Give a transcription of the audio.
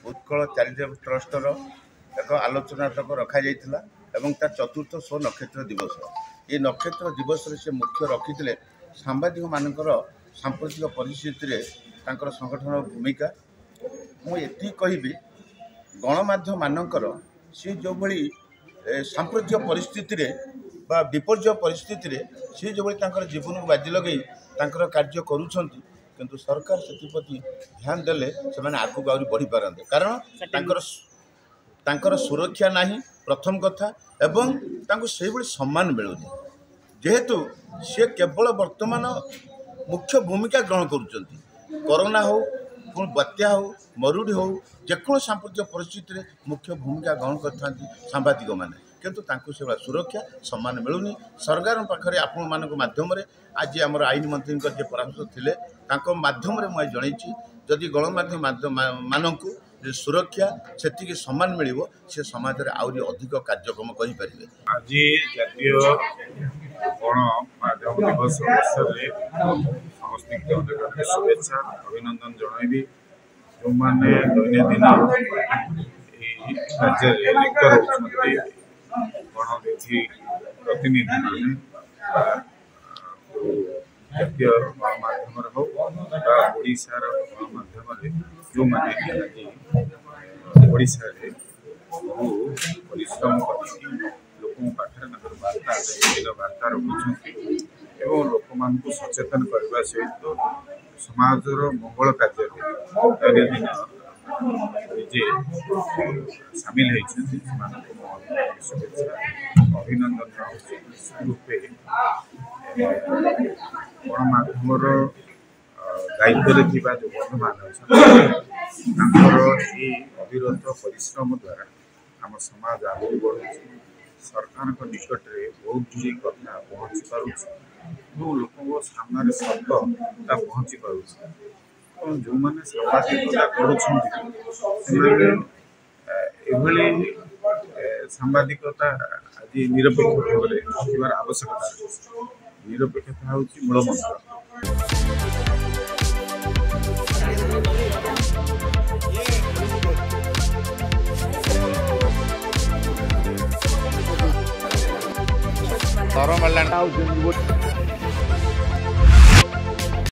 Utkal charitable ट्रस्टर एक आलोचनाटक रखा जाइथिला एवं तार चतुर्थ स्व नक्षत्र दिवस ये नक्षत्र दिवस से मुख्य रखी सांबादिक मानकर सांप्रतिक परिस्थिति संगठन भूमिका मुझे कहबी गणमाध्यम मानकर सी जो भली सांप्रतिक परिस्थिति बा विपर्य परिस्थिति सी जो जीवन को बाजी लगे कार्य करुँच किंतु सरकार से ध्यान देले से आगू आहरी बढ़ी पारते कारण तांकर सुरक्षा नहीं प्रथम कथा एवं तांको से सम्मान मिलूनी जेहेतु सी केवल वर्तमान मुख्य भूमिका ग्रहण करुँच कोरोना हो पुणी बात्या हो मरुड़ी हो जेको सांप्रतिक परिस्थिति मुख्य भूमिका ग्रहण करते सांबादिक मैंने किंतु तांको से सुरक्षा सम्मान मिलूनी सरकार पाखे आपण मान माध्यम आज आम आईन मंत्री जे परामर्श थे माध्यम मुझे जनई जदि गणमाध्यम मानक सुरक्षा से सम्मान मिल से समाज में आहरी अधिक कार्यक्रम करें। आज जातीय गणमाध्यम दिवस अवसर समस्त शुभेच्छा अभिनंदन जनइबी जो मैंने दैनंदिन कार्य लिप्त रहते गणविधि प्रतिनिधि मैंने जातीय गणमाध्यम हो ओडार गणमाध्यम जो मैंने ओडार बहु परिश्रम कर लोक पाखे वार्ता विभिन्न वार्ता रखुं लोक मान सचेतन करने सहित समाजर मंगल कार्य दैनंदिन निजे सामिल होती शुभेच्छा अभिनंदन रूपे गणमाध्यमर दायित्व जो बंधु मान अविरत परिश्रम द्वारा आम समाज आगे बढ़ुଛି सरकार निकट में बहुत गुड़ी कथा पहुँची पार्छ लोक सामने सत्य पहुँची पार्छ जो मैंने सांबादिकता कर सांबादिकता आज निरपेक्ष भाव में आवश्यकता निरपेक्षता हूँ मूल मंत्र। तरह